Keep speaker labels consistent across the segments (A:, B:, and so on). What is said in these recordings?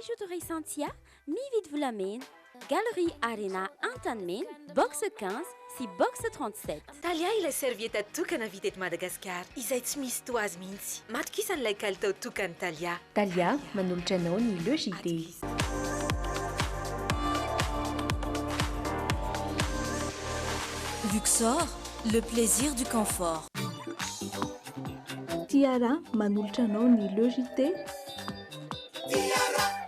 A: bijouterie Santia, Mivid Voulamène, Galerie Arena Antanmen, box 15 si box 37.
B: Talia ilay servieta tokana vita eto Madagasikara izay tsy misy toazy mihitsy. Matokisan'ilay kalitao tokany Talia.
C: Talia manolotra anao ny Le JT.
D: Luxor, le plaisir du confort.
E: Tiara manolotra anao ny Le JT.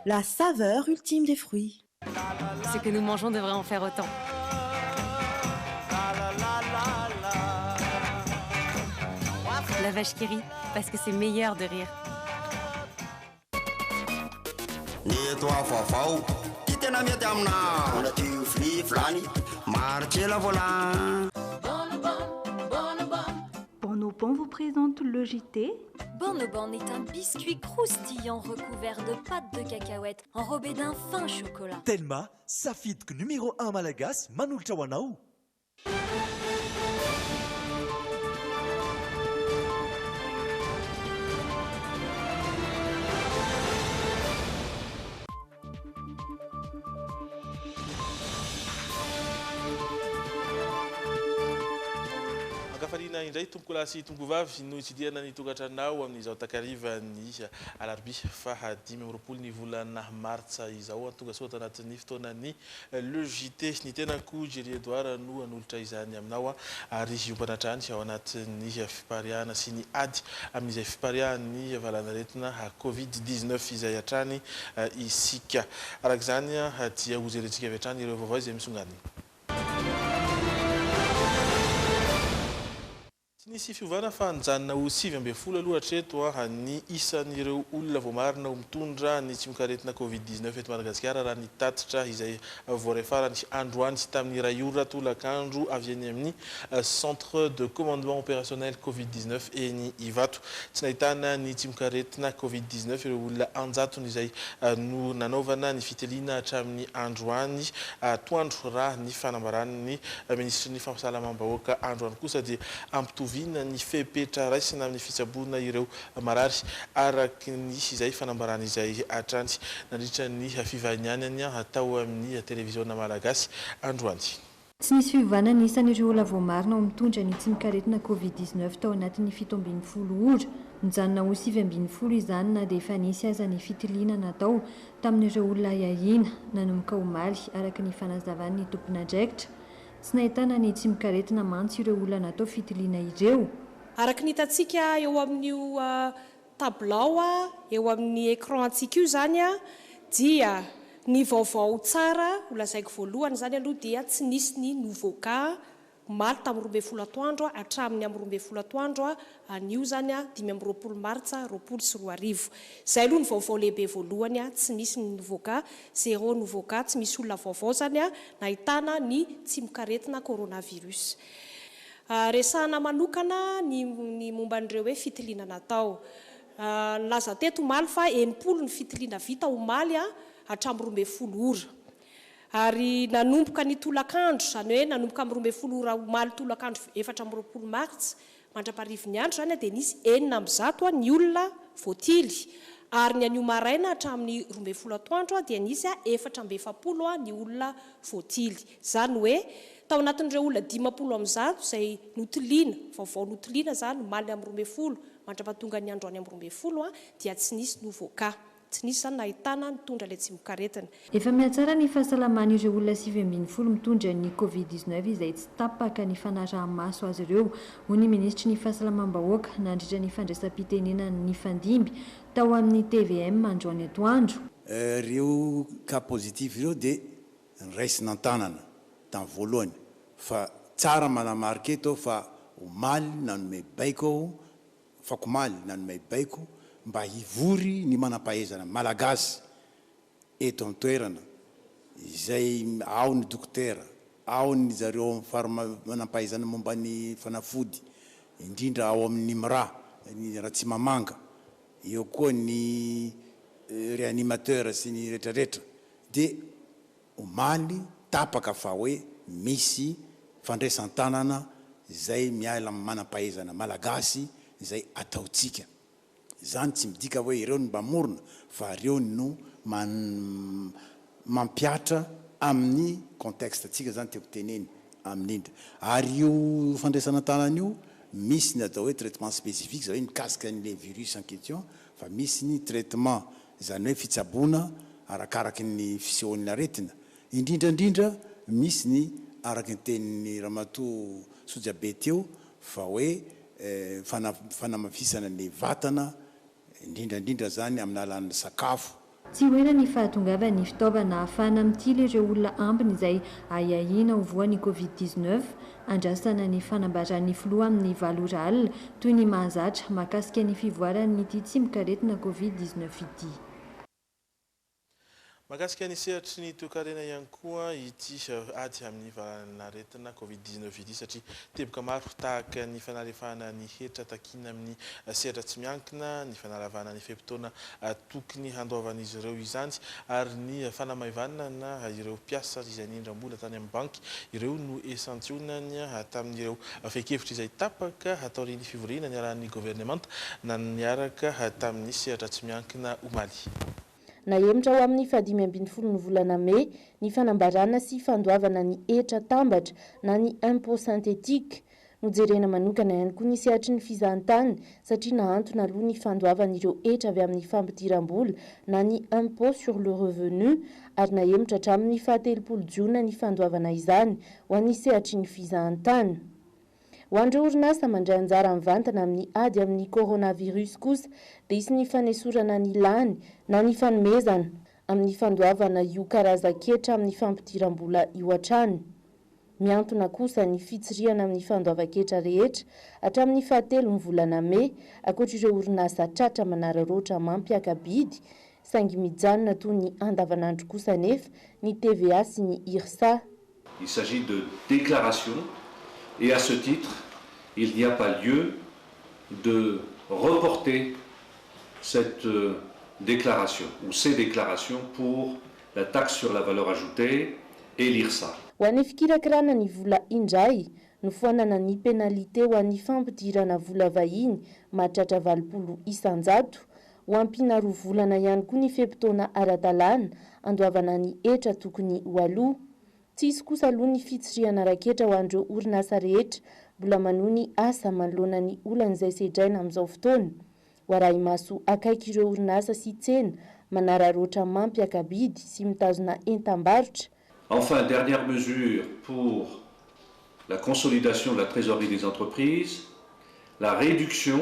F: La saveur ultime des fruits.
G: Ce que nous mangeons devrait en faire autant. La vache qui rit, parce que c'est meilleur de rire.
E: Bonobon vous présente le JT.
D: Bonobon est un biscuit croustillant recouvert de pâte de cacahuète enrobé d'un fin chocolat.
H: Telma, safidiko numéro 1 malagasy manolotra ho anao.
I: Farina indray tomboko lasy tomboko vavy no itsidihana ny tokantranao amin'izao takariva ny alarbi faha 10 ny volana martsa izao tonga soa tanatin'ny fotoanany Le JT ny tenako Jerry Edouard no anolotra izany aminao ary iompanatrany ao anatin'ny fipariana sy ny ady amin'izay fiparian'ny valanaretina Covid-19 izay hatrany isika arak'izany dia hozerentsika avy hatrany ireo vaovao izay misongadina. Nisy fiovana fa nijanona ho 7 aloha hatreto ny isan'ireo olona voamarina ho mitondra ny tsy mikaretina Covid-19 eto Madagasikara raha ny tatitra izay voarefara ny androany sy tamin'ny iray ora tolakandro avy eny amin'ny centre de commandement opérationnel Covid-19 eny Ivato. Tsy nahitana ny tsy mikaretina Covid-19 ireo olona anjatony izay no nanaovana ny fiteliana hatramin'ny androany toandro raha ny fanambaran'ny ministry ny fahasalamam-bahoaka androany kosa dia ampitovy ny fepetra raisina amin'ny fitsaboana ireo marary araky ny izay fanambarana izay hatrany nandritra ny fivanianany atao amin'ny televiziona malagasy androany.
C: Tsy nisy fiovana ny isan'ireo olona voamarina ho mitondra ny tsy mikaretina Covid-19 tao anatin'ny 17 ora. Nijanona ho 7 izany na dia efa nisy aza ny fitiliana natao tamin'ireo olona iahina nanomboka omaly araky ny fanazavan'ny tompon'andraikitra. Tsy nahitana ny tsy mikaretina mantsy ireo olona natao fitiliana ireo.
J: Araky ny hitantsika eo amin'io tablao eo amin'ny écran antsika io zany dia ny vaovao tsara holazaiko voalohany zany aloha dia tsy nisy ny nouveau cas maty tamin'ny 12 atoandro hatramin'ny amin'ny 12 atoandro anio zany 20 martsa 2024. Zay aloha ny vaovao lehibe voalohany tsy misy ny nouveau cas, 0 nouveau cas, tsy misy olona vaovao zany nahitana ny tsy mikaretina coronavirus. Resahana manokana ny momba an'ireo hoe fitiliana natao. Laza teto omaly fa 80 ny fitiliana vita omaly hatramin'ny 12 ora. Ary nanomboka ny tolakandro zany hoe nanomboka amin'ny 12 ora omaly tolakandro 14 martsa mandraparivo ny andro zany dia nisy 900 ny olona voatily. Ary ny anio maraina hatramin'ny 12 atoandro dia nisy 470 ny olona voatily. Zany hoe tao anatin'ireo olona 50 izay notiliana, vaovao notiliana zany omaly amin'ny 12 mandrapatonga ny andro any amin'ny 12 dia tsy nisy nouveau cas. Tsy nisy zany nahitana nitondra ilay tsy mikaretina.
C: Efa mihatsara ny fahasalaman'ireo olona 17 mitondra ny Covid-19 izay tsy tapaka ny fanaraha-maso azy ireo. Hoy ny ministry ny fahasalamam-bahoaka nandritra ny fandraisam-pitenena ny fandimby tao amin'ny TVM androany atoandro.
K: Ireo cas positif ireo dia niraisina an-tanana tamin'ny voalohany fa tsara manamarika eto fa omaly nanome baiko fakomaly nanome baiko mba hivory ny manam-pahaizana malagasy eto amin'ny toerana izay ao ny dokotera ao ny zareo manam-pahaizana momba ny fanafody indrindra ao amin'ny MRA ny Ratsimamanga eo koa ny réanimateur sy ny retraretra dia omaly tapaka fa hoe misy fandraisan-tanana izay miala manam-pahaizana malagasy izay ataotsika. Zany tsy midika hoe ireo no mba morona fa ireo no mampiatra amin'ny contexte atsika zany tiako teneny amin'indra ary io fandraisana tanana io misy ny atao hoe traitement spécifique zay hoe mikasika an'le virus en question fa misy ny traitement zany hoe fitsaboana arakaraky ny fisehoan'ny aretina indrindrandrindra misy ny araky ny tenin'ny ramatoa Sojabe teo fa hoe fanamafisana ny vatana indrindrandrindra zany amin'ny alalan'ny sakafo.
C: Tsy hoena ny fahatongavany fitaovana ahafana mitily ireo olona ambiny izay ayahiana ho voan'ny Covid-19 andrasana ny fanambaran'ny filoha amin'ny valora alina toy ny mahazatra mahakasika ny fivoaran'ity tsy mikaretina Covid-19 ity.
I: Mahakasika ny sehatry ny toe-karena ihany koa ity ady amin'ny valaretina Covid-19 ity satria teboka maro tahaka ny fanalefahana ny hetra takina amin'ny sehatra tsy miankina, ny fanalavana ny fepotona tokony handoavan'izy ireo izany ary ny fanamaivana na ireo mpiasa izay nindram-bola tany amin'ny banky ireo no esantionany tamin'ireo feikevitra izay tapaka ataon'ny fivoriana ny arahan'ny gouvernemanta na niaraka tamin'ny sehatra tsy miankina omaly.
L: Na emitra ho amin'ny 5 ny volana Mey ny fanambarana sy fandoavana ny hetra tambatra na ny impôt synthétique nojerena manokana ihany koa ny sehatry ny fizahantany satria nahantona aloha ny fandoavana ireo hetra avy amin'ny fampidiram-bola na ny impôt sur le revenu ary na emitra hatramin'ny 17 Jiona ny fandoavana izany ho an'ny sehatry ny fizahantany. Ho andreo orinasa mandray anjara mivantana amin'ny ady amin'ny coronavirus kosa dia isy ny fanesorana ny lany na ny fanomezana amin'ny fandoavana io karaza-ketra amin'ny fampidiram-bola io hatrany. Miantona kosa ny fitsiriana amin'ny fandoavan-ketra rehetra hatramin'ny 7 ny volana Mey ankoatra ireo orinasa tratra manararaotra mampiakabidy saingy mijanona toy ny andavanandro kosa nefa ny TVA sy ny IRSA.
M: Il s'agit de déclaration. Et à ce titre, il n'y a pas lieu de reporter cette déclaration ou ces déclarations pour la taxe sur la valeur ajoutée et l'IRSA.
L: Ho an'ny fikirakirana ny vola indray no foanana ny pénalité ho an'ny fampidirana vola vahiny mahatratra 20 isanjato ho ampiana 2 volana ihany koa ny fepotona ara-dalàna andoavana ny hetra tokony ho aloha. Tsy isy kosa aloha ny fitsiriana raketra ho andreo orinasa rehetra mbola manohy ny asa manoloana ny olana izay sedraina amin'izao fotoana. Ho arahy maso akaiky ireo orinasa sy tsena manararaotra mampiakabidy sy mitazona entam-barotra.
M: Enfin, dernière mesure pour la consolidation de la trésorerie des entreprises, la réduction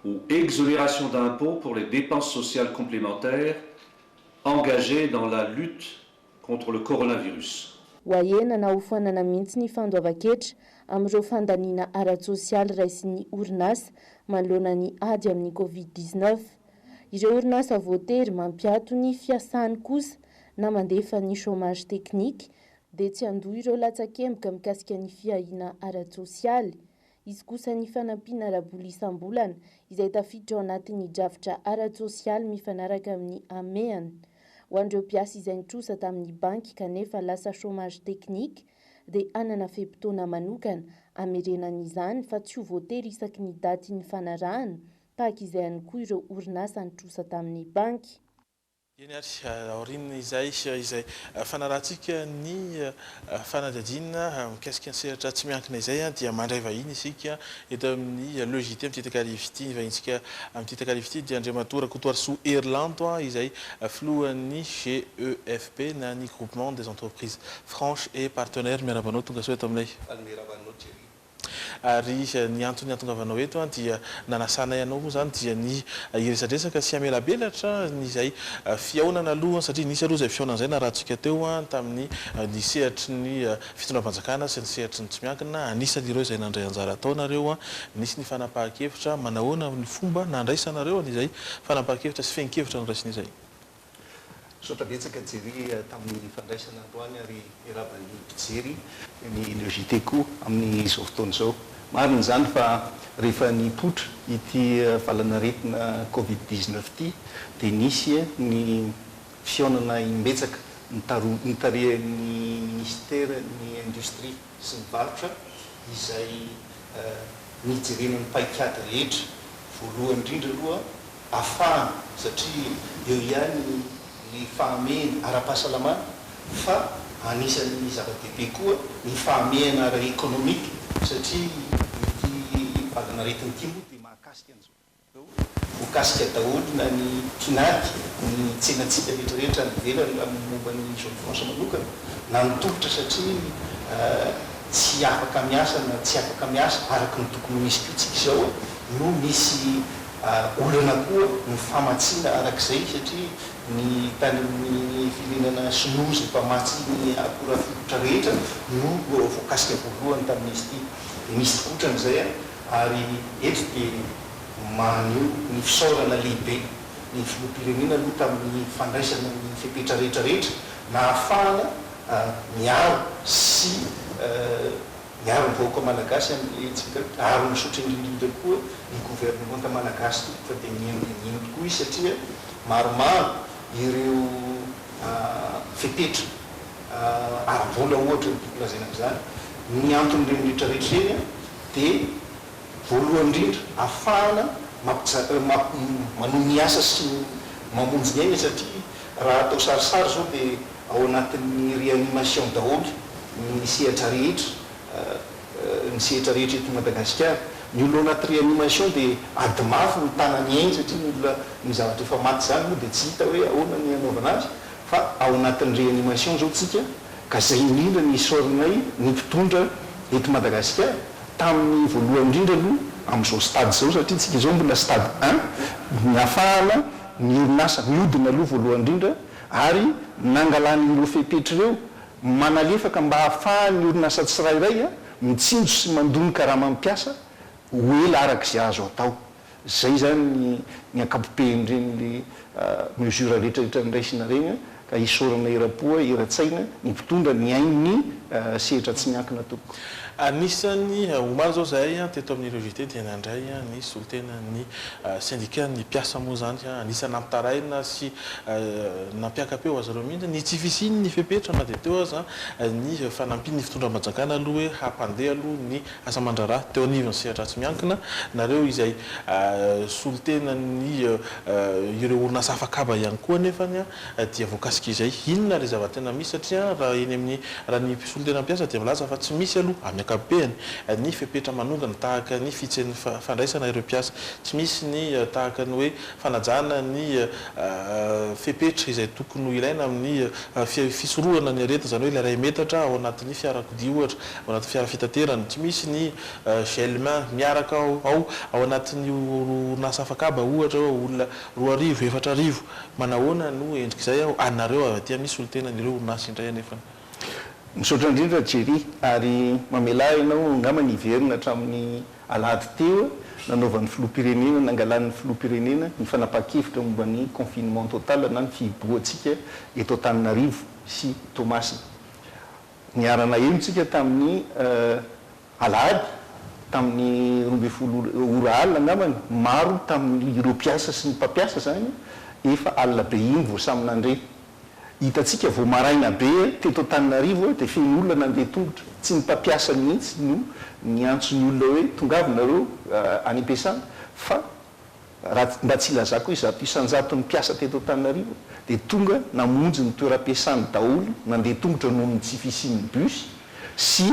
M: ou exonération d'impôts pour les dépenses sociales complémentaires engagées dans la lutte contre le coronavirus.
L: Wayena na ufanana mihitsy ny fandoavan-ketra amin'ireo fandaniana ara-tsosialy raisin'ny orinasa manoloana ny ady amin'ny Covid-19. Ireo orinasa voatery mampiato ny fiasany kosa na mandefa ny chômage technique dia tsy andoha ireo latsakemboka mikasika ny fiahiana ara-tsosialy. Izy kosa ny fanampiana raboly isam-bolana izay tafiditra ao anatin'ny drafitra ara-tsosialy mifanaraka amin'ny ameany. Ho andreo mpiasa izay nitrosa tamin'ny banky kanefa lasa chômage technique dia anana fepotona manokana amerenan'izany fa tsy ho voatery isaky ny daty ny fanarahana tahaka izay ihany koa ireo orinasa nitrosa tamin'ny banky.
I: Eny ary aoriana izay fanarahantsika ny fanadadiana mikasika ny sehatra tsy miankina izay dia mandray vahiny isika eto amin'ny logité amin'ity takalivity vahintsika amin'ity takalivity dia Andriamatora Rakotoarisoa Erlanto izay filohan'ny GEFP na ny groupement des entreprises franches et partenaires miarabanao tonga soa eto aminay. Ary ny antony antongavanao eto dia nanasana ianao moa zany dia ny iresadresaka sy amelabelatra izay fiaonana aloha satria nisy aloha izay fiaonana izay na rahantsika teo tamin'ny ny sehatry ny fitondram-panjakana sy ny sehatry ny tsy miankina anisany ireo izay nandray anjara ataonareo nisy ny fanapahan-kevitra manahoana ny fomba nandraisanareo izay fanapahan-kevitra sy fehin-kevitra nondraisin'izay.
N: Sotrabetsaka jery tamin'ny fandraisana androany ary iravan'ny mpijery ny logité koa amin'izao fotoana izao. Marina izany fa rehefa nipoitra ity valanaretina Covid-19 ity dia nisy ny fiaonana imbetsaka nitarehan'ny ministera ny industrie sy ny varotra izay nijerena ny paikady rehetra voalohany indrindra aloha afahana satria eo ihany ny fahamehana ara-pahasalamana fa anisan'ny zava-dehibe koa ny fahamehana ara-ekonomika satria ity valanaretin'ny ity moa dia mahakasika an'izao voakasika daholo na ny kinady ny tsenatsika rehetrarehetra nivelany amin'ny momba ny Jean France manokana na nitobotra satria tsy afaka miasa na tsy afaka miasa araka ny tokony misy kotsika izao no misy olana koa ny famatsiana arak'izay satria ny tany amin'ny firenena sinozy mpamatsy ny akora fototra rehetra no voakasika voalohany tamin'izy ity dia misy tokotran'izay ary eto dia maneo ny fisaorana lehibe ny filoham-pirenena aloha tamin'ny fandraisana ny fepetra rehetrarehetra na ahafahana miaro sy miaro ny vahoaka malagasy amin'letsika aro misotro indrindrindra koa ny gouvernementa malagasy fa dia mihaino tokoa izy satria maromaro ireo fepetra ara-bola ohatra lazaina amin'izany ny antony reny rehetrarehetra reny dia voalohany indrindra ahafahana manomy asa sy mamonjy ny aina satria raha atao sarisary zao dia ao anatin'ny réanimation daholo ny sehatra rehetra eto Madagasikara ny olona anaty réanimation dia adimafy ny tanany ainy satria ny olona ny zavatra efa maty zany moa dia tsy hita hoe ahoana ny anaovana azy fa ao anatin'ny réanimation zao tsika ka zay indrindra ny isorinay ny mpitondra eto Madagasikara tamin'ny voalohany indrindra aloha amin'izao stade zao satria tsika zao mbola stade 1 ny ahafahana ny orinasa miodina aloha voalohany indrindra ary nangalany ireo fepetra ireo manalefaka mba ahafahany orinasa tsirairay mitsinjo sy mandonika raha mampiasa hoela arak'izay azo atao zay zany ny ankapopehan'ireny mesure rehetrarehetra niraisina reny ka isorana ira-poa iratsaina ny mpitondra ny ainy sehatra tsy miankina toko
I: anisany omary zao zahay teto amin'ny université dia nandray ny solotena ny syndicat ny mpiasa moa zany anisany nampitaraina sy nampiakapeo azy reo mihitsy ny tsy fisiny ny fepetra na dia teo aza ny fanampiny ny fitondra-manjakana aloha hoe hampandeha aloha ny asa mandraraha teo anivony sehatra tsy miankina nareo izay solotena ny ireo orinasa afakaba ihany koa nefany dia voakasika izay inona le zavatena misy satria raha eny amin'ny raha ny solotena mpiasa dia milaza fa tsy misy aloha akapehany ny fepetra manongana tahaka ny fitsen'ny fandraisana ireo mpiasa tsy misy ny tahaka ny hoe fanajana ny fepetra izay tokony ho ilaina amin'ny fisorohana ny aretina zany hoe ilay ray metatra ao anatin'ny fiarakodia ohatra ao anatin'ny fiara fitaterana tsy misy ny gelmain miaraka ao anatin'ny orinasa afakaba ohatra olona 2 arivo manahoana no endrik'izay anareo avy aty amin'ny solotena n'ireo orinasa indray anefa
N: misaotra indrindra jery ary mamela ianao ngama niverina hatramin'ny alahady teo nanaovan'ny filoham-pirenena nangalan'ny filoham-pirenena ny fanapa-kevitra momba ny confinement total na ny fiboatsika eto Antananarivo sy Toamasina niarana enontsika tamin'ny alahady tamin'ny 12 ora alina ngamany maro tamin'ny ireo mpiasa sy ny mpampiasa zany efa alina be iny voasaminandre hitatsika vao maraina be teto Antananarivo dia feno olona nandeha tongotra tsy ny mpampiasa mihitsy no ny antsony olona hoe tongavonareo any am-piasana fa raha mba tsy ilazako hoe zato isanjato ny mpiasa teto Antananarivo dia tonga namonjy ny toeram-piasany daholo nandeha tongotra noho ny tsy fisian'ny bus sy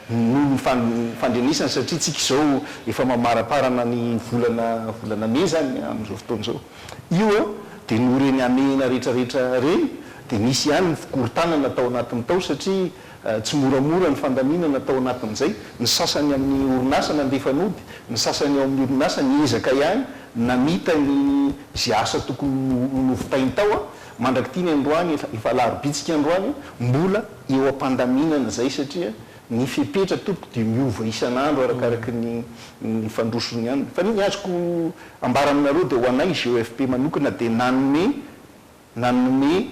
N: noho ny fandrenisana satria tsika izao efa mamaraparana ny volana me zany amin'izao fotoana izao io dia no reny amena rehetrarehetra reny dia misy ihany ny fikorontanana tao anatin'ny tao satria tsy moramora ny fandaminana tao anatin'izay ny sasany amin'ny orinasa nandeha fanody ny sasany ao amin'ny orinasa niezaka ihany namita ny zay asa tokony novitainy tao mandrakity ny androany efa larobitsika androany mbola eo am-pandaminana zay satria ny fepetra tompoko dia miova isan'andro arakaraka ny fandrosony ihany fa ny azoko ambara aminareo dia ho anay GEFP manokana dia nanome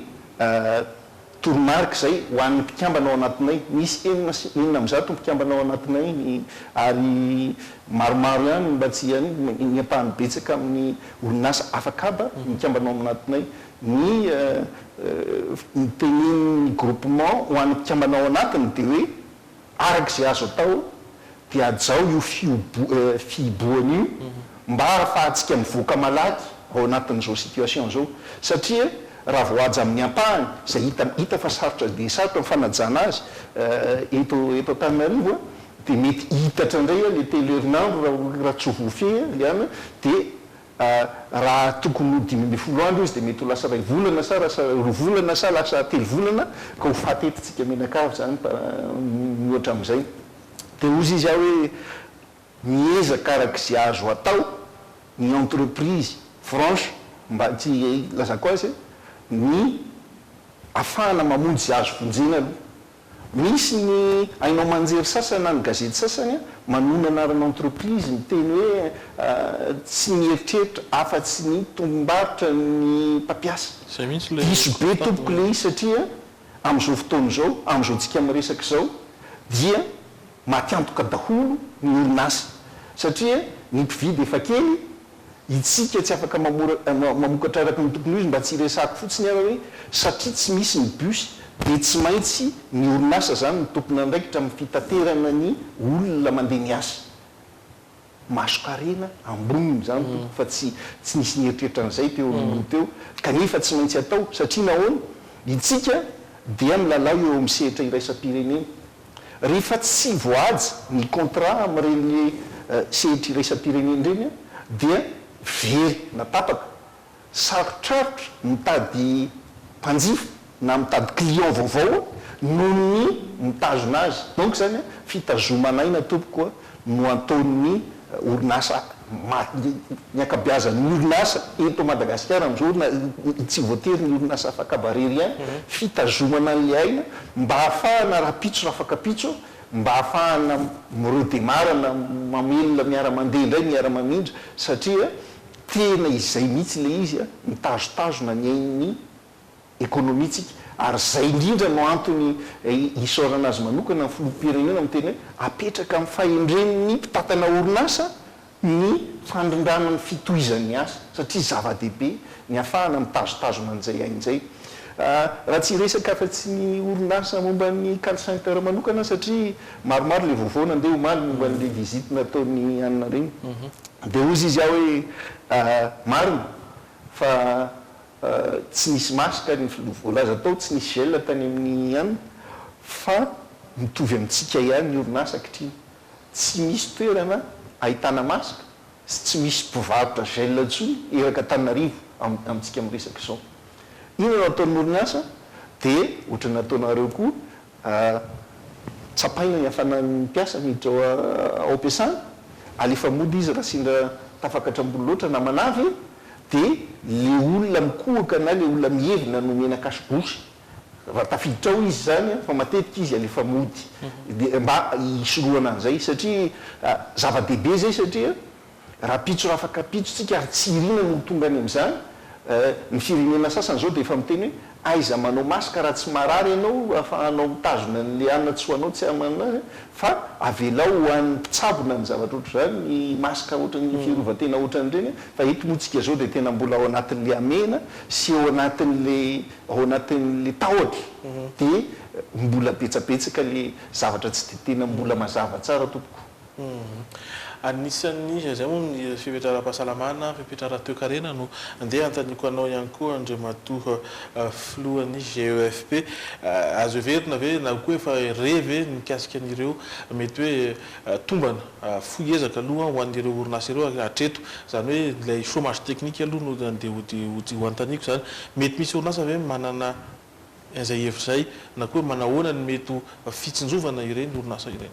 N: toromarika zay ho an'ny mpikambana ao anatinay misy enina am'zato mpikambana ao anatinay ary maromaro ihany mba tsy ny ampahany betsaka amin'ny orinasa afakaba mikambana ao anatinay ny teniny groupement ho an'ny mpikambana ao anatiny dia hoe arak'izay azo atao dia ajao io fiboany io mba ahafahantsika mivoaka malaky ao anatin'izao situation zao satria raha voaja amin'ny ampahany zay hita fa sarotra dia sarotra mifanajana azy eto Antananarivo dia mety hitatra indray le telo-herinandro raha tsy vofeha liana dia raha tokony 10 andro izy dia mety ho lasa 2 volana sa 2 volana sa lasa 3 volana ka ho fatetitsika menakavy zany miohatra amin'izay dia ozy izy aho hoe miezaka arak'izay azo atao ny entreprise franche mba tsy lazako azy ny afahana mamonjy izay azo vonjena aloha misy ny ainao manjery sasany na ny gazety sasany manona anarana entreprise miteny hoe tsy mieritreritra afa-tsy ny tombom-barotra ny mpampiasa iso be tompoko le izy satria amin'izao fotoana izao amin'izao tsika miresaka izao dia matiantoka daholo ny orinasa satria ny mpividy efa kely itsika tsy afaka mamokatra araka ny tokony izy mba tsy resako fotsiny ara hoe satria tsy misy ny bus dia tsy maintsy ny orinasa zany ny tompona ndraikitra amin'ny fitaterana ny olona mandeha ny asa masokarena amboniny zany tompoko fa tsy nisy ny eritreritra an'izay teo amin'olo teo kanefa tsy maintsy atao satria nahoana itsika dia milalao eo amin'ny sehatra iraisam-pirenena rehefa tsy voaja ny contrat amin'ireny sehitra iraisam-pirenena ireny dia very natapaka sarotrarotra mitady mpanjifa na mitady client vaovao noho ny mitazona azy donc zany fitazomanaina tompoko no ataon'ny orinasa ny akabeazan'ny orinasa eto Madagasikara amin'izao tsy voatery ny orinasa afaka barery ihany fitazomana an'le aina mba ahafahana rapitso raha afaka pitso mba ahafahana miredemarana mamelona miara-mandeha indray miara-mamindra satria tena izay mihitsy le izy mitazotazona ny ain'ny ekonomitsika ary zay indrindra no antony isorana azy manokana ny filoham-pirenena amiteny hoe apetraka amin'ny fahendren'ny mpitatana orinasa ny fandrindrana ny fitohizan'ny asa satria zava-dehibe ny ahafahana mitazotazona an'izay ain'izay raha tsy resaka afa-tsy ny orinasa momba ny call center manokana satria maromaro le vaovao nandeha omaly momba n'le visite nataony anina reny dia ozy izy aho hoe marina fa tsy nisy masika ny voalaza tao tsy nisy gel tany amin'ny anina fa mitovy amintsika ihany ny orinasa ankehitriny tsy misy toerana ahitana masika sy tsy misy mpivarotra gel ntsony eraka Antananarivo amintsika miresaka izao ino no ataon'ny orinasa dia ohatra nataonareo koa tsapaina ny hafanan'ny mpiasa miditra ao ampiasana alefa mody izy raha sindra tafakatra ambony loatra na manavy dia le olona mikohaka na le olona mihevina no menakasibosy raha tafiditra ao izy zany fa matetika izy alefa mody dia mba hisorohana an'izay satria zava-dehibe zay satria raha pitso raha afaka pitsotsika ary tsy irina no tonga any amin'izany ny firenena sasany zao dia efa miteny hoe aiza manao masika raha tsy marary ianao afahanao mitazona n'le anina tsy hoanao tsy aman'azy fa avelao hoan'ny mpitsabona ny zavatra oatra zany ny masika ohatran'ny fiarovatena ohatran'ireny fa eto motsika zao dia tena mbola ao anatin'le amena sy ao anatin'le tahotra dia mbola betsabetsaka le zavatra tsy dia tena mbola mazava tsara tompoko
I: anisan'ny zay moa ny fipetraram-pahasalamana fipetraran-toekarena no andeha antaniko anao ihany koa Andriamatoa filohan'ny GEFP azo everina ve na koa efa revy mikasika an'ireo mety hoe tombana foiezaka aloha ho an'ireo orinasa ireo hatreto zany hoe ilay chômage technique aloha no andeha ho antaniko zany mety misy orinasa ve manana izay hevitra zay na koa manahoana ny mety fitsinjovana ireny orinasa ireny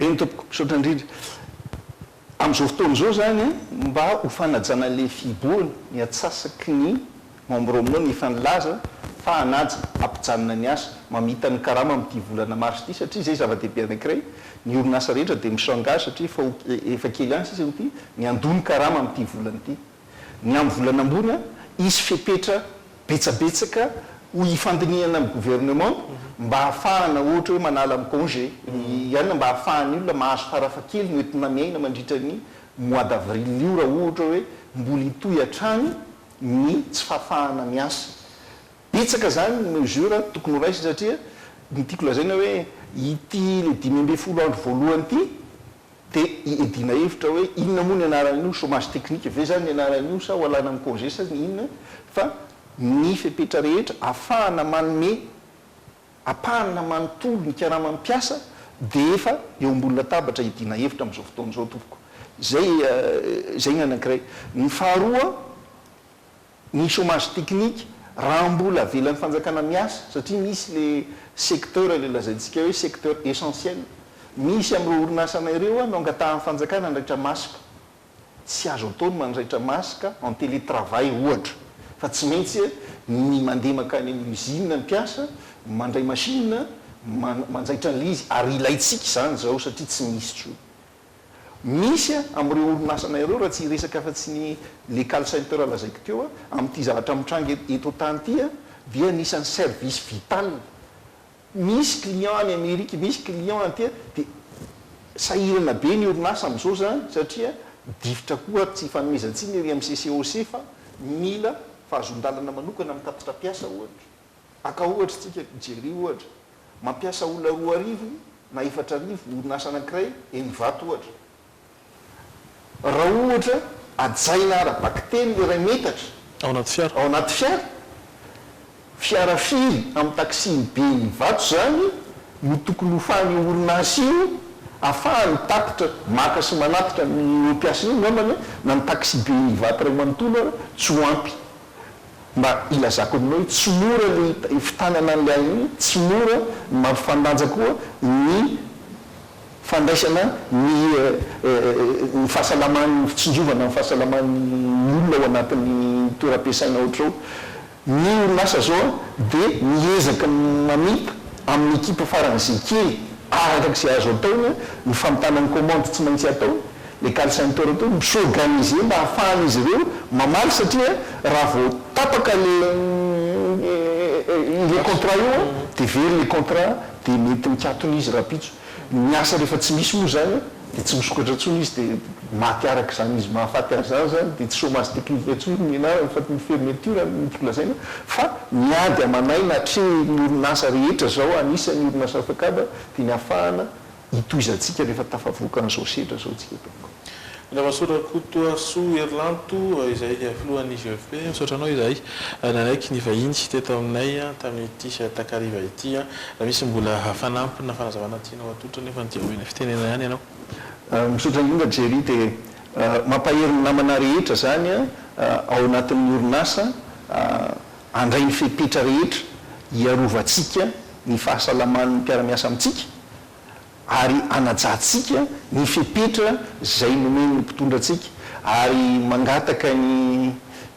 N: eny tompoko misaotra indrindra amin'izao fotoana izao zany mba ho fanajana le fiboana ny atsasaky ny membre ny efa nilaza fa hanaja ampijanona ny asa mamita ny karama amin'ity volana mars ity satria zay zava-dehibe anankiray ny orinasa rehetra dia misangage satria efa kely any sisa ity ny andony karama amin'ity volana ity ny amin'ny volana ambony izy fepetra betsabetsaka ho ifandinihana amin'ny gouvernement mba ahafahana ohatra hoe manala amin'ny congé ihany mba ahafahany olona mahazo farafakely no entina miaina mandritra ny mois d'avril io raha ohatra hoe mbola hitoy hatrany ny tsy fahafahana miasa betsaka zany ny mesure tokony ho raisy satria ny tiako lazaina hoe ity le 10 andro voalohany ity dia edina hevitra hoe inona moa ny anaran'io chômage technique ve zany ny anaran'io sa ho alana amin'ny congé sa ny inona fa ny fepetra rehetra ahafahana manome apahana manontolo ny karama mampiasa dia efa eo ambony latabatra hidiana hevitra amin'izao fotoana izao tompoko zay ny anankiray. Ny faharoa ny chômage technique raha mbola avelan'ny fanjakana miasa satria misy le secteur le lazaintsika hoe secteur essentiel misy amin'ireo orinasana ireo no angatahan'ny fanjakana andraitra masika tsy azo ataony mandraitra masika en télétravail ohatra fa tsy maintsy ny mandeha makany amin'ny usine ny mpiasa mandray machine manjaitra an'le izy ary ilaitsika izany zao satria tsy misy tso. Misy amin'ireo orinasana ireo raha tsy resaka afa-tsy ny le call center lazaiko teo amin'ity zavatra mitranga eto tany ity dia nisan'ny service vital. Misy client any Amerika, misy client anty dia sahirana be ny orinasa amin'izao zany satria difitra koa tsy fanomezantsiny ery amin'ny CCOC fa mila fahazon-dalana manokana amin'ny tatitra mpiasa ohatra. Aka ohatra tsika jery ohatra mampiasa olona 2 arivo na 4 arivo orinasa anankiray eny vato ohatra. Raha ohatra ajaina ara-bakiteny iray metatra
I: ao
N: anaty fiara firy amin'ny taksiny be ny vato zany no tokony hofany orinasa io ahafahany tapitra maka sy manatitra ny mpiasa io ngambany na ny taksi be ny vato ray manontolo tsy hoampy mba ilazako aminao tsy mora le fitanana an'le agny tsy mora mampifandanja koa ny fandraisana ny fahasalaman'ny fitsinjovana ny fahasalaman'ny olona ao anatin'ny toeram-piasaina ohatrao. Ny orinasa zao dia miezaka mamita amin'ny ekipa faran'izay kely arak'izay azo ataony ny famitana commande tsy maintsy atao le call center atao misorganiser mba ahafahana izy ireo mamaly satria raha vao tapaka le contrat io dia very le contrat dia mety mikatony izy rapitso. Ny asa rehefa tsy misy moa zany dia tsy misokatra ntsony izy dia maty araka izany izy mahafaty azy zany zany dia tsy chômage technique ntsony mianarana fa ny fermeture mitiko lazaina fa miady amanay na tre ny orinasa rehetra zao anisan'ny orinasa afakaba dia ny ahafahana hitoizantsika rehefa tafavoaka an'izao sedra zao tsika toko.
I: Navasotra kotoa Soa Erlanto izay filohan'ny IGFP misaotranao izay nanaiky ny vahiny teto aminay tamin'ity takariva ity raha misy mbola fanampina fanazavana tianao atotra nefa ny diavena fitenena ihany ianao.
N: Misaotra indrindra Jerry dia mampahery ny namana rehetra zany ao anatin'ny orinasa andray ny fepetra rehetra hiarovantsika ny fahasalaman'ny mpiara-miasa amintsika ary anajantsika ny fepetra zay nomeny ny mpitondra atsika ary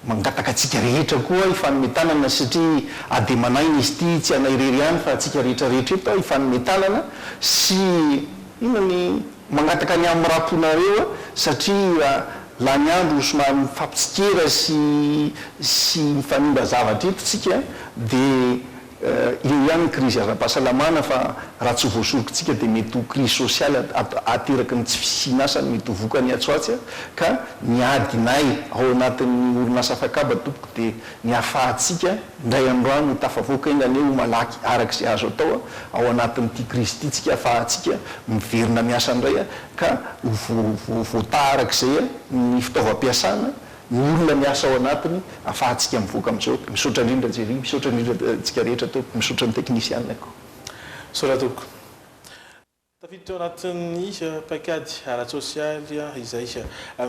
N: mangataka atsika rehetra koa ifanometanana satria ade manaina izy ty tsy anairery ihany fa atsika rehetrarehetra eto ifanometanana sy inony mangataka ny amin'ny raponareo satria la ny andro somary mifampitsikera sy mifanimba zavatra eto tsika dia io ihany ny crise ara-pahasalamana fa raha tsy voasorokitsika dia mety ho crise sociale ateraky ny tsy fisinasany mety ho vokany atsoatsy ka niadinay ao anatin'ny orinasa afakaba tompoko dia ny ahafahatsika ndray androano tafavoaka iny aneo malaky arak'izay azo atao ao anatin'ity crise ity tsika ahafahatsika miverina miasa indray ka voatarak'izay ny fitaovam-piasana ny olona miasa ao anatiny afahantsika mivoaka amin'izao. Misaotra indrindra Jerry, misaotra indrindra tsika rehetra tao, misaotra ny teknisianina ko.
I: Misaotra toko. Tafiditra ao anatin'ny paikady ara-tsosialy izay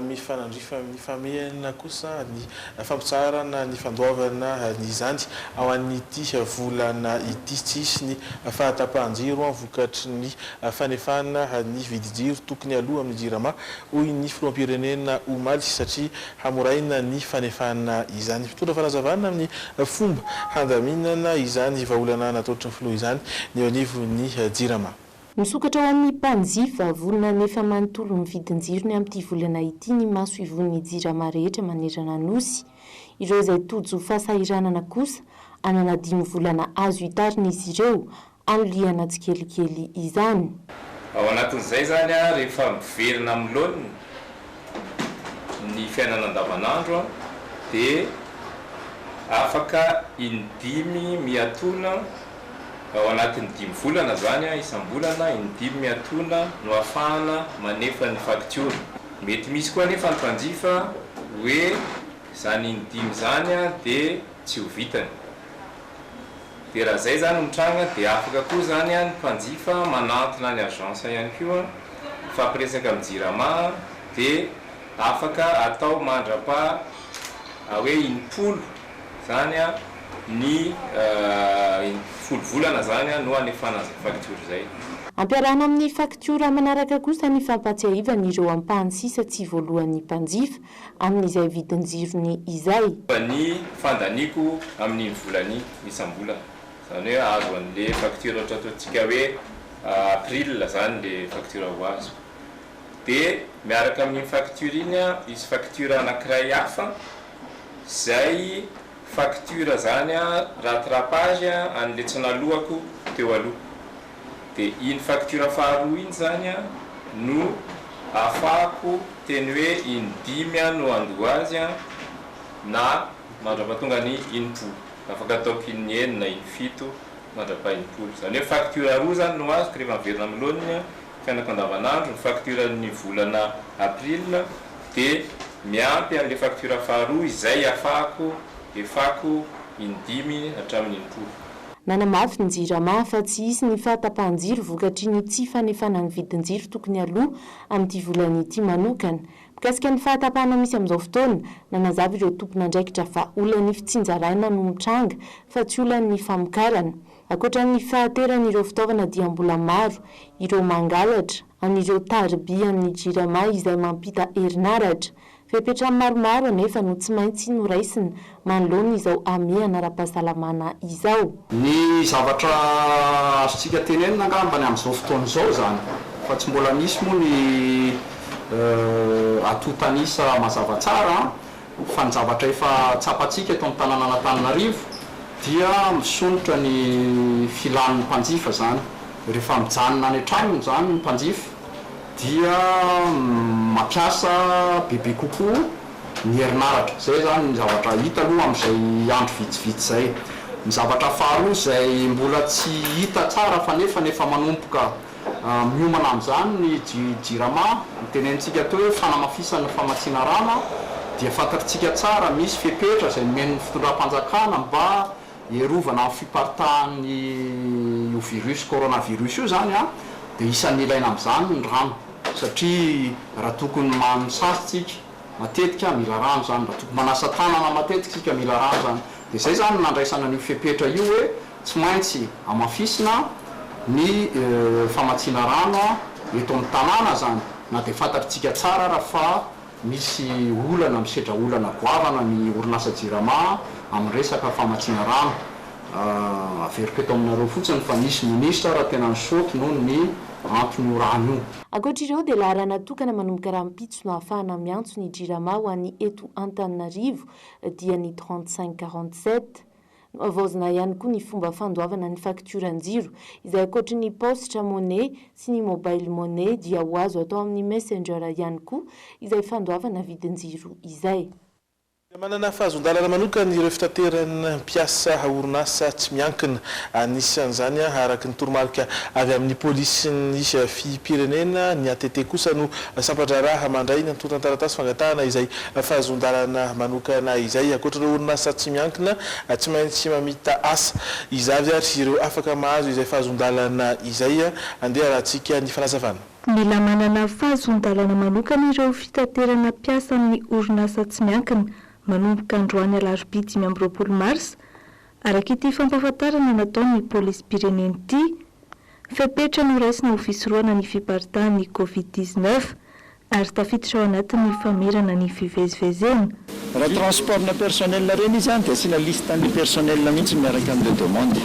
I: mifanamehana kosa ny fampitsarana ny fandoavana ny zany ao an'ity volana ity tsisy ny fahatapahan-jiro vokatry ny fanefana ny vidin-jiro tokony aloha amin'ny jirama hoy ny filoam-pirenena omaly satria hamoraina ny fanefana izany. Fitondra fanazavana amin'ny fomba handaminana izany vahaolana nataotry ny filoha izany ny anivon'ny jirama.
L: Misokatra ho amin'ny mpanjifa volana nefa manontolo ny vidin-jirony amin'ity volana ity ny maso ivon'ny jirama rehetra manerana nosy. Ireo izay tojo fahasahiranana kosa anana 5 volana azo hitarina izy ireo anoliana tsikelikely izany.
O: Ao anatin'izay zany rehefa miverina amin'ny laoniny ny fiainana andavanandro dia afaka indimy miatona ao anatin'ny 5 volana zany isam-bolana indimy miatona no ahafahana manefa ny facture. Mety misy koa nefa ny mpanjifa hoe zany indimy zany dia tsy ho vitany. Dia raha zay zany mitranga dia afaka koa zany a ny mpanjifa manantona ny agence ihany koa fampiresaka amin'ny jirama dia afaka atao mandrapa hoe impolo zany a ny folo volana zany a no anefana zay facture zay.
L: Ampiarahana amin'ny faktiora manaraka kosa ny fampatsiahivana ireo ampahany sisa tsy voalohan'ny mpanjifa amin'izay vidin-jirony izay.
O: Ny fandaniko amin'ny volany isam-bolana. Zany hoe azo an'le facture ohatra ataontsika hoe april zany le facture ho azo. Dia miaraka amin'ny facture iny izy facture anankiray hafa zay facture zany rattrapage an'le tsy nalohako teo aloha. Dia iny facture faharoa iny zany no afahako teny hoe indimy no andoha azy na mandrapatonga ny impolo. Afaka ataoko iny enina iny fito mandrapa impolo. Zany hoe facture roa zany no azoko rehefa miverina amin'ny laoniny fiainako andavanandro, ny facture ny volana april dia miampy amin'le facture faharoa izay afahako efako indimy hatramin'ny impolo.
L: Nanamafy ny jirama fa tsy hisy ny fahatapahan-jiro vokatry ny tsy fanefana ny vidin-jiro tokony aloha amin'ity volana ity manokana. Mikasika ny fahatapahana misy amin'izao fotoana, nanazava ireo tompon'andraikitra fa olana ny fitsinjaraina no mitranga fa tsy olana ny famokarana. Ankoatra ny fahateran'ireo fitaovana dia mbola maro ireo mangalatra an'ireo tarby amin'ny jirama izay mampita herinaratra. Fepetra maromaro anefa no tsy maintsy noraisina manoloana izao ame ara-pahasalamana izao.
P: Ny zavatra azontsika tenenina angambany amin'izao fotoana izao zany fa tsy mbola misy moa ny atotanisa mazava tsara fa ny zavatra efa tsapatsika eto amin'ny tanàna Antananarivo dia misonitra ny filan'ny mpanjifa zany. Rehefa mijanona any an-tranony zany ny mpanjifa dia mampiasa bebe kokoa ny herinaratra. Zay zany ny zavatra hita aloha amin'izay andro vitsivitsy zay. Ny zavatra faharoa izay mbola tsy hita tsara fa nefa manomboka miomana amin'izany ny jirama, mitenenitsika teo hoe fanamafisana famatsiana rano dia fantatritsika tsara misy fepetra izay nomeny fitondram-panjakana mba hierovana amin'ny fiparitahan'ny io virus coronavirus io zany dia isan'ny ilaina amin'izany ny rano. Satria raha tokony manisasitsika matetika mila rano zany, raha tokony manasa tanana matetika tsika mila rano zany. Dia zay zany nandraisana ny fepetra io hoe tsy maintsy amafisina ny famatsiana rano eto amin'ny tanàna zany. Na dia fantatritsika tsara raha fa misy olana misedra olana goavana ny orinasa jirama amin'ny resaka famatsiana rano. Averiko eto aminareo fotsiny fa misy ministra raha tena nisoty noho ny antony rano io.
L: Ankoatra ireo dia lahara natokana manomboka raha mipitso no ahafahana miantso ny jirama ho an'ny eto Antananarivo dia ny 3547. Avaozina ihany koa ny fomba fandoavana ny fakturan-jiro izay ankoatra ny postra monnaie sy ny mobile monnaie dia ho azo atao amin'ny messenger ihany koa izay fandoavana vidin-jiro izay.
I: Manana fahazon-dalana manokana ireo fitaterana mpiasa orinasa tsy miankina anisan'izany araka ny toromarika avy amin'ny polisy fipirenena ny ATT kosa no sampatra raha mandray ny antontan-taratasy fangatahana izay fahazon-dalana manokana izay. Ankoatran'ireo orinasa tsy miankina tsy maintsy mamita asa izavy ary ireo afaka mahazo izay fahazon-dalana izay andeha rahantsika ny fanazavana.
E: Mila manana fahazon-dalana manokana ireo fitaterana mpiasa amin'ny orinasa tsy miankina manomboka androany alarobia 5 mars araka ity fampahafantarana nataon'ny polisy pireneny ity. Fepetra noraisina ho fisorohana ny fiparitahan'ny COVID-19 ary tafiditra ao anatin'ny famerana ny fivezivezena.
Q: Raha transportna personnel reny izy zany dia asiana listan'ny personnel mihitsy miaraka amin'ny demande.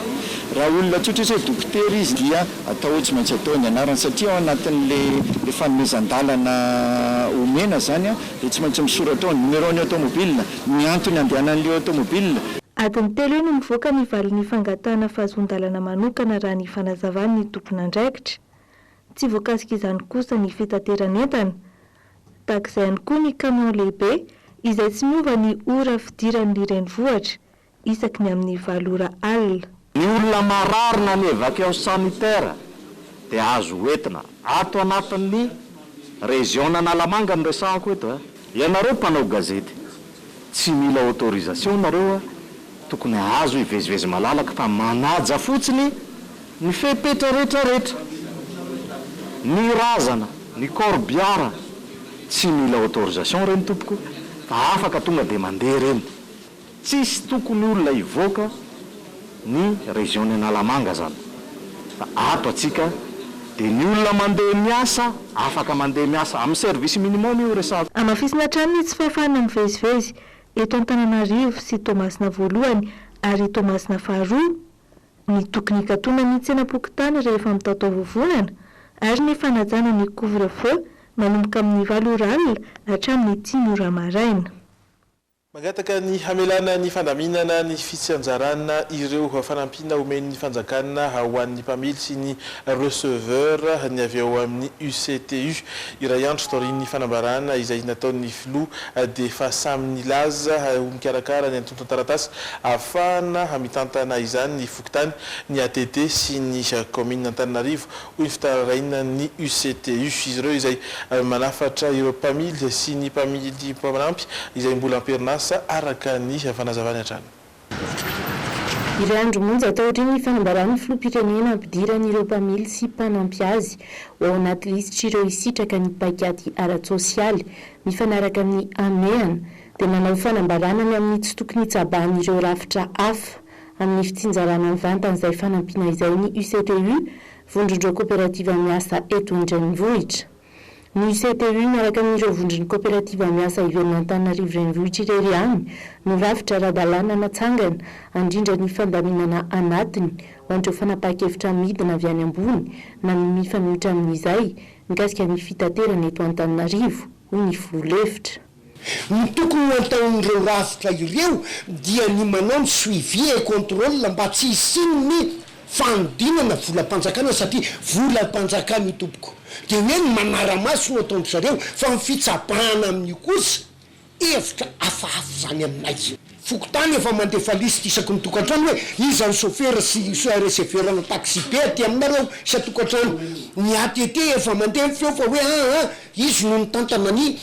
Q: Raha olona tsotra hoe dokotera izy dia atao tsy maintsy atao ny anarany satria ao anatin'le fanomezan-dalana omena zany dia tsy maintsy misoratra ao ny numéro-ny automobile, ny antony andehanan'le automobile.
E: Adiny telo no mivoaka ny valin'ny fangatahana fahazon-dalana manokana raha ny fanazavan'ny tompon'andraikitra. Tsy voakasika izany kosa ny fitateran'entana. Tahak'izay ihany koa ny camion lehibe izay tsy miova ny ora fidiran'ny renivohitra isaky ny amin'ny 7 ora alina.
Q: Ny olona mararina ny evakeo sanitaire dia azo entina ato anatin'ny région Analamanga no resahako eto. Ianareo mpanao gazety tsy mila autorisation nareo tokony azo hivezivezy malalaka fa manaja fotsiny ny fepetra rehetrarehetra ny razana ny corbiara tsy mila autorisation reny tompoko fa afaka tonga de mandeha reny tsisy tokony olona ivoaka ny région ny Analamanga zany fa ato atsika de ny olona mandeha miasa afaka mandeha miasa amin'ny service minimum io resako
E: amafisina hatrany tsy fahafahana mivezivezy eto Antananarivo sy Toamasina voalohany ary Toamasina faharoa ny tokony ikatona ny tsenam-pokotany rehefa mitatao vovonana ary ny fanajana ny couvre-feu manomboka amin'ny 8 ora alina hatramin'ny 10 ora maraina.
I: Magataka ny hamelana ny fandaminana ny fitsanjarana ireo fanampiana omen'ny fanjakana ho an'ny mpamily sy ny receveur ny avy eo amin'ny UCTU iray andro taorian'ny fanambarana izay nataon'ny filoha de fa samy nilaza mikarakara ny antonto taratasy ahafahana mitantana izany ny fokotany ny ATT sy ny commune Antananarivo hoy ny fitaraina ny UCTU izy ireo izay manafatra ireo mpamily sy ny mpamily mpanampy izay mbola ampirinasa araka ny fanazavana hatrany.
L: Iray andro monja taorian'ny fanambaran'ny filoham-pirenena ampidiran'ireo mpamily sy mpanampy azy ao anaty lisitra ireo hisitraka ny paikaty ara-tsosialy mifanaraka amin'ny ameana dia manao fanambaranany amin'ny tsy tokony hitsabahan'ireo rafitra hafa amin'ny fitsinjarana mivantana izay fanampiana izay ny UCTU vondrondreo kooperativa miasa eto Andrenivohitra. Ny UCTU miaraka amin'ireo vondron'ny kooperativa miasa ivelany Antananarivo renivohitra irery aminy no rafitra ara-dalàna natsangana andrindra ny fandaminana anatiny ho an'ireo fanapahan-kevitra midina avy any ambony na mifanohitra amin'izay mikasika ny fitaterana eto Antananarivo hoy ny voalefitra.
R: Ny tokony ataon'ireo rafitra ireo dia ny manao ny suivi et contrôle mba tsy hisin'ny fanodinana volam-panjakana satria volam-panjakana tompoko. Dia hoe ny manara-maso no ataondry zareo fa ny fitsapahana amin'ny kosa hevitra hafahafa zany aminay. Fokotany efa mandefa lista isaky ny tokantrano hoe iza ny chauffeur sy receveur na taxi be aty aminareo isa tokantrano. Ny ATT efa mandeha feo fa hoe izy no mitantana ny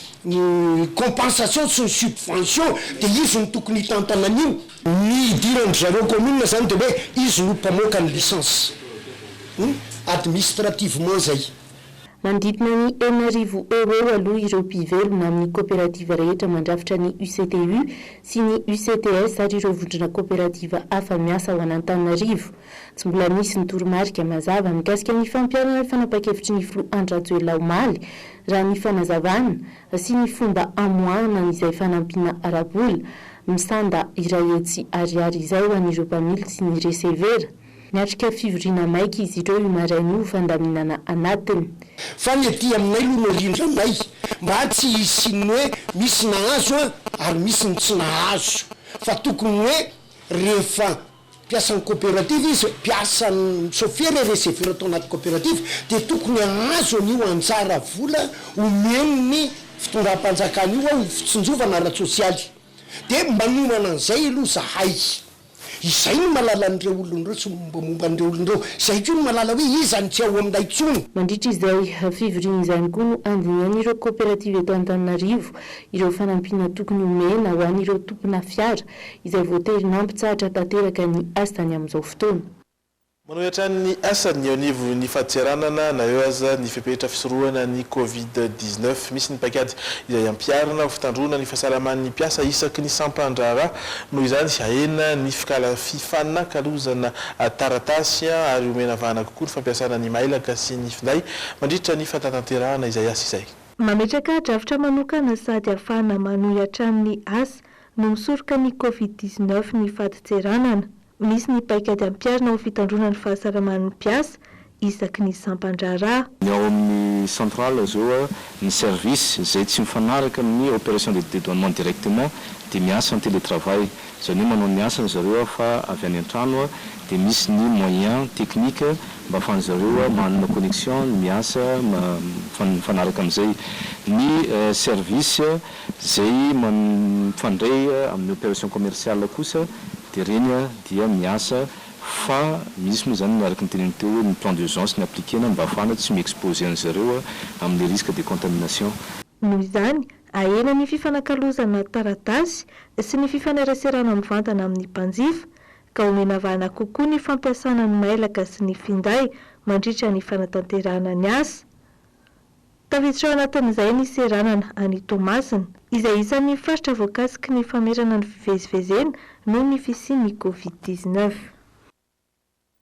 R: compensation sy ny subvention dia izy no tokony hitantana an'io. Ny idirandry zareo commune zany dia hoe izy no mpamoaka ny licence administrativement zay.
L: Mandidina ny 1,000 euro aloha ireo mpivelona amin'ny kooperativa rehetra mandrafitra ny UCTU sy ny UCTS ary ireo vondrona kooperativa hafa miasa ao Antananarivo. Tsy mbola misy ny toromarika mazava mikasika ny fampiarana fanapahan-kevitry ny filoha Andry Rajoelina omaly raha ny fanazavana sy ny fomba amoahana izay fanampiana arabola misanda iray etsy ariary izay ho an'ireo mpamily sy ny resevera. Miatrika fivoriana maika izy ireo maraino fandaminana anatiny.
R: Fa ny ety aminay lo norindra anay mba tsy hisiny hoe misy nahazo ary misy ny tsy nahazo fa tokony hoe rehefa mpiasa ny coopérative izy mpiasa ny chauffeur receveur atao anaty coopérative dia tokony ahazo an'io anjara vola omeniny fitondram-panjakana io ao fitsinjovana ara-tsosialy dia manomana an'izay aloha zahay. Izay no malala an'ireo olon'ireo sy mombamomba an'ireo olon'ireo izay koa no malala hoe izany tsy ao aminay tsony.
L: Mandritra izay fivoriana izany koa no andinian'ireo kooperativa eto Antananarivo ireo fanampiana tokony omena ho an'ireo tompona fiara izay voatery nampitsahatra tanteraka ny asany amin'izao fotoana.
I: Manao hatrany asany eo anivo ny fahatiaranana na eo aza ny fipetra fisorohana ny Covid-19 misy ny paikady izay ampiarana ho fitandrona ny fahasalaman'ny mpiasa isaky ny sampandrara noho izany ahena ny fifanakalozana taratasy ary omena vahana kokoa ny fampiasana ny mailaka sy ny finday mandritra ny fatatanterahana izay asa izay.
E: Mametraka drafitra manokana sady ahafahana manohy hatramin'ny asa no misoroka ny Covid-19 ny fahatiaranana. Misy ny paikady ampiarina ho fitandrona ny fahasalaman'ny mpiasa isaky ny sampandrara.
P: Ny ao amin'ny centrale zao ny service izay tsy mifanaraka amin'ny opération de dédouanement directement dia miasa ny télétravail. Zany hoe manao ny asany zareo fa avy any an-trano dia misy ny moyen technique mba ahafahan zareo manana connexion miasa mifanaraka amin'izay. Ny service zay mifandray amin'ny opération commerciale kosa dia reny dia miasa fa misy moa zany miaraka ny teneny teo ny plan d'urgence ny appliquena mba ahafahana tsy miexposer an'zareo amin'ny risque de contamination.
E: Noho izany ahena ny fifanakalozana taratasy sy ny fifaneraserana mivantana amin'ny mpanjifa ka omena vahana kokoa ny fampiasana ny mailaka sy ny finday mandritra ny fanatanterahana ny asa. Tafiditra ao anatin'izay ny seranana any Tomasina izay isan'ny faritra voakasiky ny famerana ny fivezivezena noho ny fisian'ny COVID-19.